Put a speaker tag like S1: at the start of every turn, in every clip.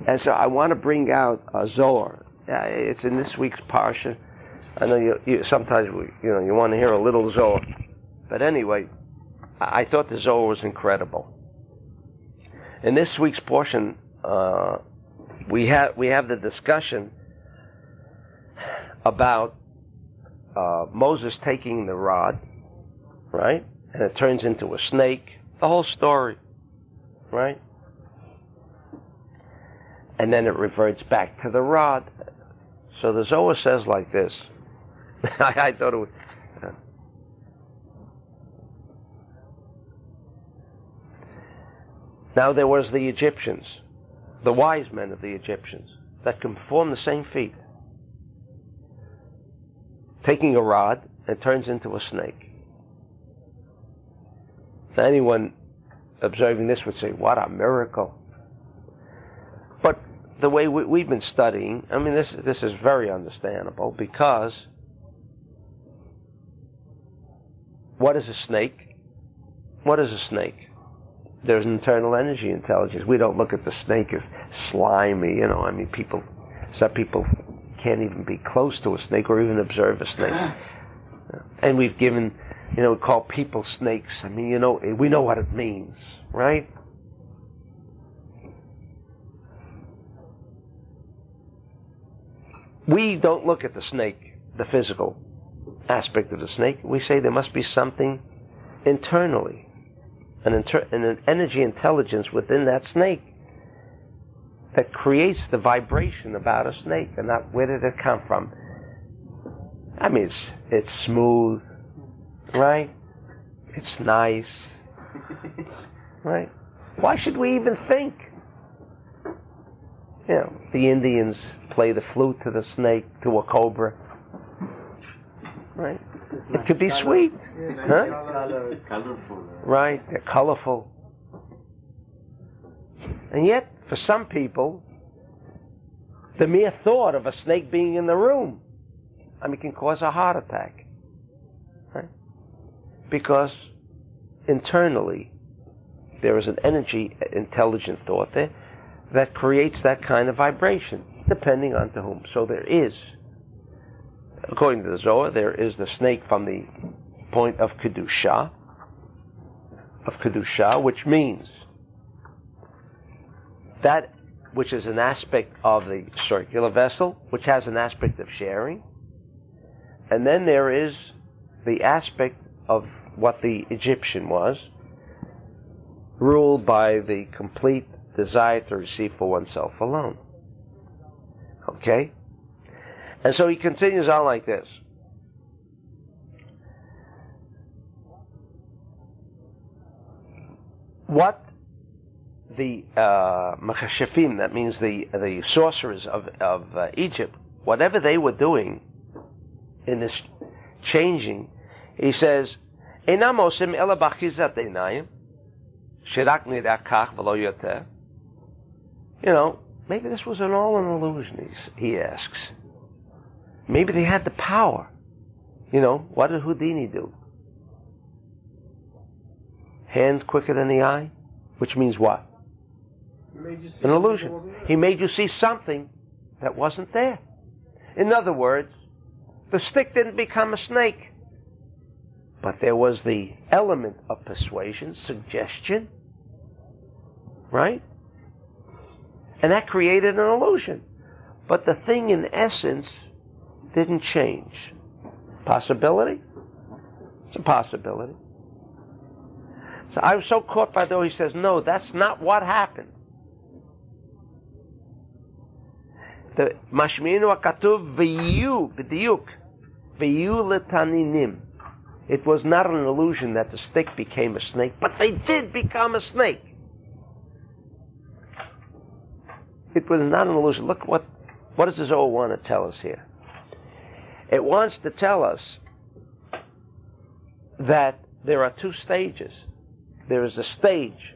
S1: And so I want to bring out Zohar. It's in this week's Parsha. I know you sometimes you want to hear a little Zohar. But anyway, I thought the Zohar was incredible. In this week's portion, we have the discussion about Moses taking the rod, right? And it turns into a snake. The whole story, right? And then it reverts back to the rod. So the Zohar says like this. I thought it would... Now there was the Egyptians, the wise men of the Egyptians, that can perform the same feat. Taking a rod, it turns into a snake. Now anyone observing this would say, what a miracle. But the way we've been studying, I mean, this is very understandable, because what is a snake? What is a snake? There's an internal energy intelligence. We don't look at the snake as slimy, I mean, some people can't even be close to a snake or even observe a snake. And we've given, we call people snakes. I mean, we know what it means, right? We don't look at the snake, the physical aspect of the snake. We say there must be something internally, an energy intelligence within that snake that creates the vibration about a snake. And where did it come from? I mean, it's smooth, right? It's nice, right? Why should we even think? The Indians play the flute to the snake, to a cobra, right? It could be sweet, huh?
S2: Colorful.
S1: Right, they're colorful. And yet, for some people, the mere thought of a snake being in the room, can cause a heart attack, right? Because internally, there is an energy, intelligent thought there that creates that kind of vibration, depending on to whom. So there is, according to the Zohar, there is the snake from the point of Kedusha, which means that which is an aspect of the circular vessel, which has an aspect of sharing. And then there is the aspect of what the Egyptian was, ruled by the complete desire to receive for oneself alone. Okay? And so he continues on like this. What the Machashefim, that means the sorcerers of Egypt, whatever they were doing in this changing, he says, Einam osim ela b'achizat einayim, shirak nirah kach v'lo yoter. Maybe this was all an illusion, he asks. Maybe they had the power. What did Houdini do? Hand quicker than the eye? Which means what? An illusion. He made you see something that wasn't there. In other words, the stick didn't become a snake. But there was the element of persuasion, suggestion, right? And that created an illusion. But the thing in essence didn't change. Possibility? It's a possibility. So I was so caught by though he says, no, that's not what happened. The Mashminu Akatuv V'yu B'diuk V'yu Letaninim. It was not an illusion that the stick became a snake, but they did become a snake. It was not an illusion. Look, what does the Zohar want to tell us here? It wants to tell us that there are two stages. There is a stage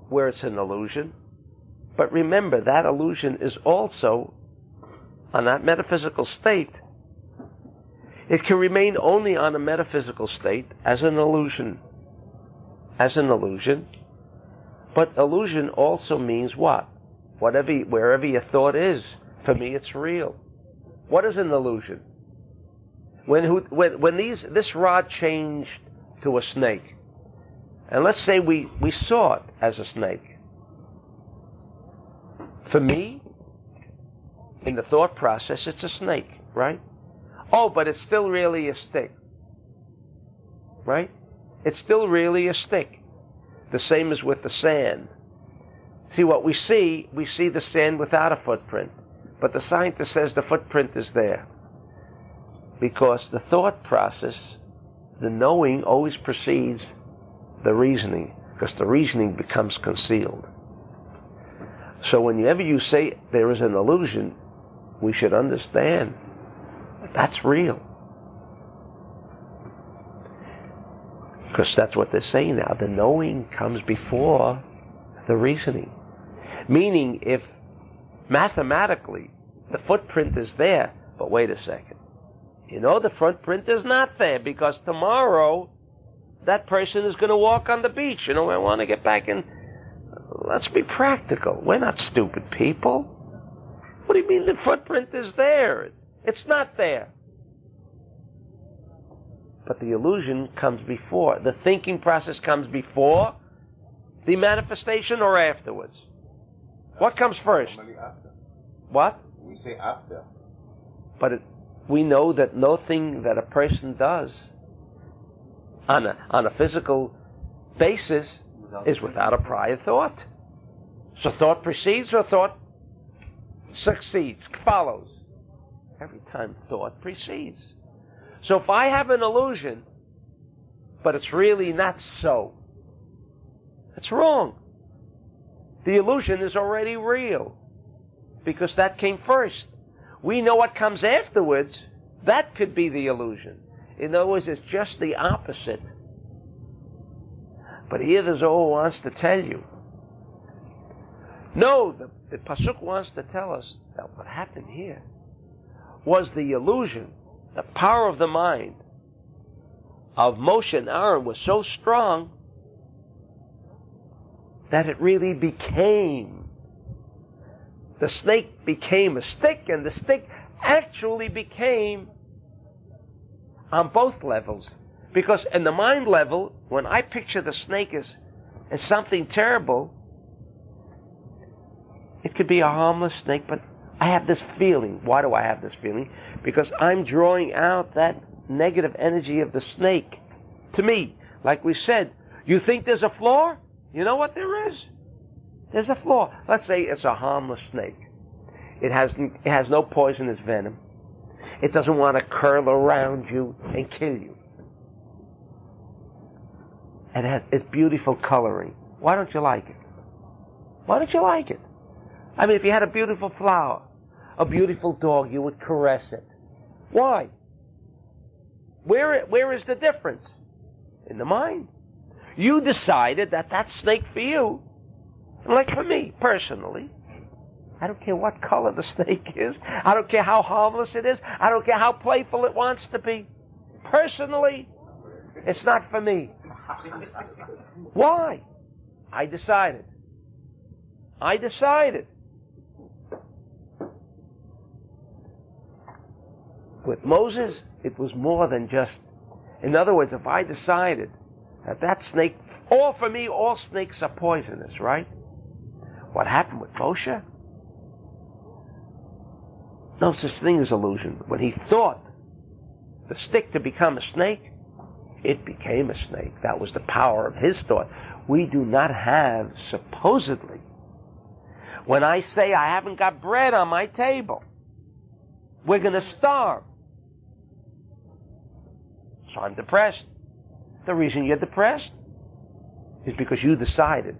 S1: where it's an illusion, but remember, that illusion is also on that metaphysical state. It can remain only on a metaphysical state as an illusion. But illusion also means what? wherever your thought is, for me it's real. What is an illusion? When this rod changed to a snake, and let's say we saw it as a snake. For me, in the thought process, it's a snake, right? Oh, but it's still really a stick, right? It's still really a stick. The same as with the sand. See, what we see the sand without a footprint. But the scientist says the footprint is there. Because the thought process, the knowing, always precedes the reasoning. Because the reasoning becomes concealed. So whenever you say there is an illusion, we should understand that that's real. Because that's what they're saying now. The knowing comes before the reasoning. Meaning, if mathematically the footprint is there, but wait a second. You know the footprint is not there because tomorrow that person is going to walk on the beach. I want to get back in. Let's be practical. We're not stupid people. What do you mean the footprint is there? It's not there. But the illusion comes before. The thinking process comes before the manifestation or afterwards. What comes first?
S2: After.
S1: What?
S2: We say after.
S1: But we know that nothing that a person does on a physical basis is without a prior thought. So thought precedes or thought succeeds, follows. Every time thought precedes. So if I have an illusion, but it's really not so, it's wrong. The illusion is already real because that came first. We know what comes afterwards. That could be the illusion. In other words, it's just the opposite. But here the Zohar wants to tell you. No, the Pasuk wants to tell us that what happened here was the illusion, the power of the mind of Moshe and Aaron was so strong that it really became, the snake became a stick, and the stick actually became on both levels. Because in the mind level, when I picture the snake as something terrible, it could be a harmless snake, but I have this feeling. Why do I have this feeling? Because I'm drawing out that negative energy of the snake to me. Like we said, you think there's a flaw? You know what there is? There's a flaw. Let's say it's a harmless snake. It has no poisonous venom. It doesn't want to curl around you and kill you. It has its beautiful coloring. Why don't you like it? Why don't you like it? I mean, if you had a beautiful flower, a beautiful dog, you would caress it. Why? Where is the difference? In the mind. You decided that snake for you, like for me, personally, I don't care what color the snake is. I don't care how harmless it is. I don't care how playful it wants to be. Personally, it's not for me. Why? I decided. With Moses, it was more than just... In other words, if I decided that snake... for me, all snakes are poisonous, right? What happened with Moshe? No such thing as illusion. When he thought the stick to become a snake, it became a snake. That was the power of his thought. We do not have, supposedly, when I say I haven't got bread on my table, we're going to starve. So I'm depressed. The reason you're depressed is because you decided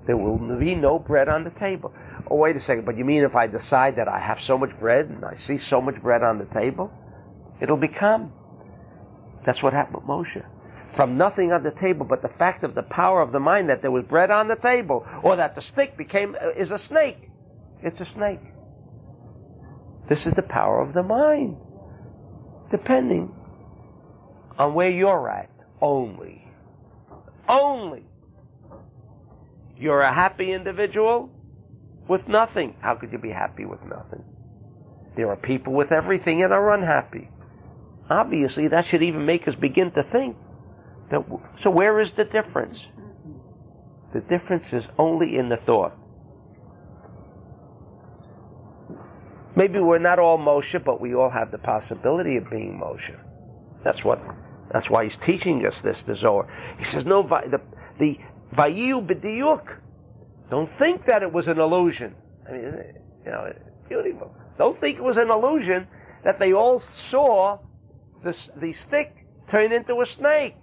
S1: there will be no bread on the table. Oh, wait a second, but you mean if I decide that I have so much bread and I see so much bread on the table, it'll become. That's what happened with Moshe. From nothing on the table, but the fact of the power of the mind that there was bread on the table, or that the stick is a snake. It's a snake. This is the power of the mind. Depending on where you're at, only. Only. You're a happy individual, with nothing. How could you be happy with nothing? There are people with everything and are unhappy. Obviously, that should even make us begin to think. So where is the difference? The difference is only in the thought. Maybe we're not all Moshe, but we all have the possibility of being Moshe. That's why he's teaching us this, the Zohar. He says, no, the Vayu b'diyuk. Don't think that it was an illusion. I mean, it's beautiful. Don't think it was an illusion that they all saw the stick turn into a snake.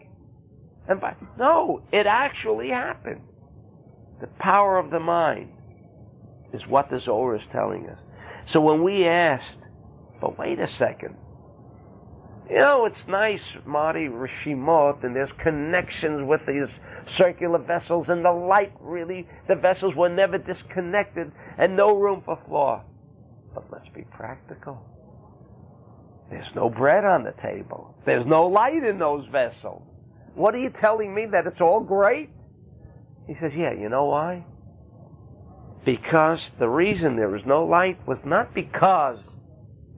S1: No, it actually happened. The power of the mind is what the Zohar is telling us. So when we asked, but wait a second, it's nice, Marty, Rishimot, and there's connections with these circular vessels, and the light really, the vessels were never disconnected, and no room for flaw. But let's be practical. There's no bread on the table. There's no light in those vessels. What are you telling me, that it's all great? He says, yeah, you know why? Because the reason there was no light was not because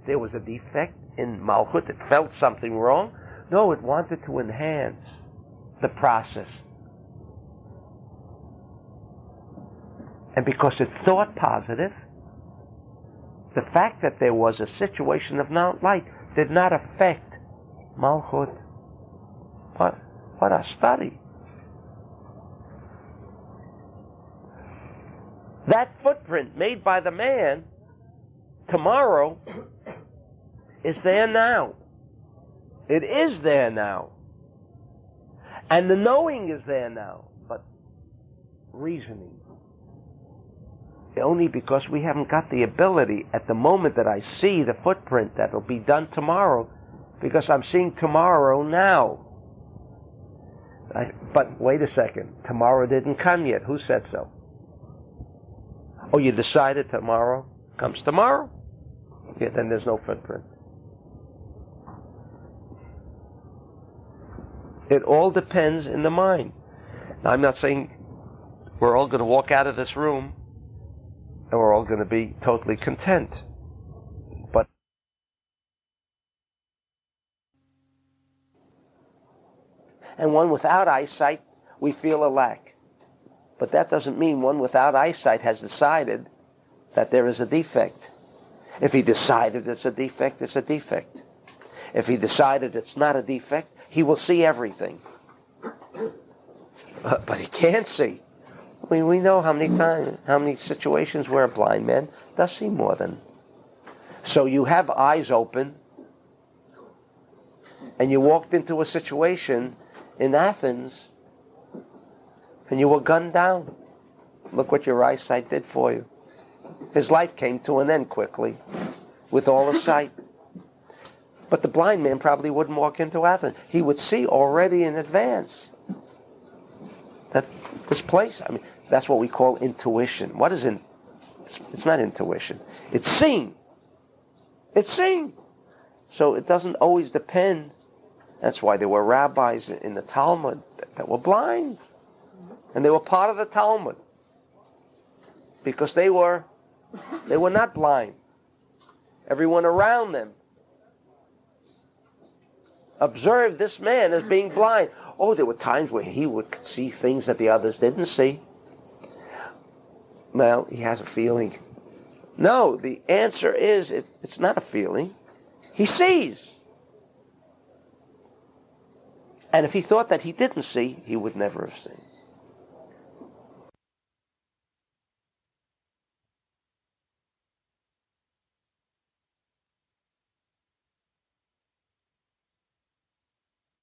S1: there was a defect in Malchut, it felt something wrong. No, it wanted to enhance the process. And because it thought positive, the fact that there was a situation of not light did not affect Malchut. What a study. That footprint made by the man tomorrow is there now. It is there now. And the knowing is there now. But reasoning, only because we haven't got the ability at the moment that I see the footprint that will be done tomorrow, because I'm seeing tomorrow now. But wait a second, tomorrow didn't come yet. Who said so? Oh, you decided tomorrow comes tomorrow? Yeah, then there's no footprint. It all depends in the mind. Now, I'm not saying we're all going to walk out of this room and we're all going to be totally content. But and one without eyesight, we feel a lack. But that doesn't mean one without eyesight has decided that there is a defect. If he decided it's a defect, it's a defect. If he decided it's not a defect, he will see everything. But he can't see. We know how many situations where a blind man does see more than. So you have eyes open, and you walked into a situation in Athens, and you were gunned down. Look what your eyesight did for you. His life came to an end quickly, with all his sight. But the blind man probably wouldn't walk into Athens. He would see already in advance that this place, that's what we call intuition. What is it's not intuition. It's seeing. It's seeing. So it doesn't always depend. That's why there were rabbis in the Talmud that were blind. And they were part of the Talmud. Because they were not blind. Everyone around them observed this man as being blind. Oh, there were times where he would see things that the others didn't see. Well, he has a feeling. No, the answer is it's not a feeling. He sees. And if he thought that he didn't see, he would never have seen.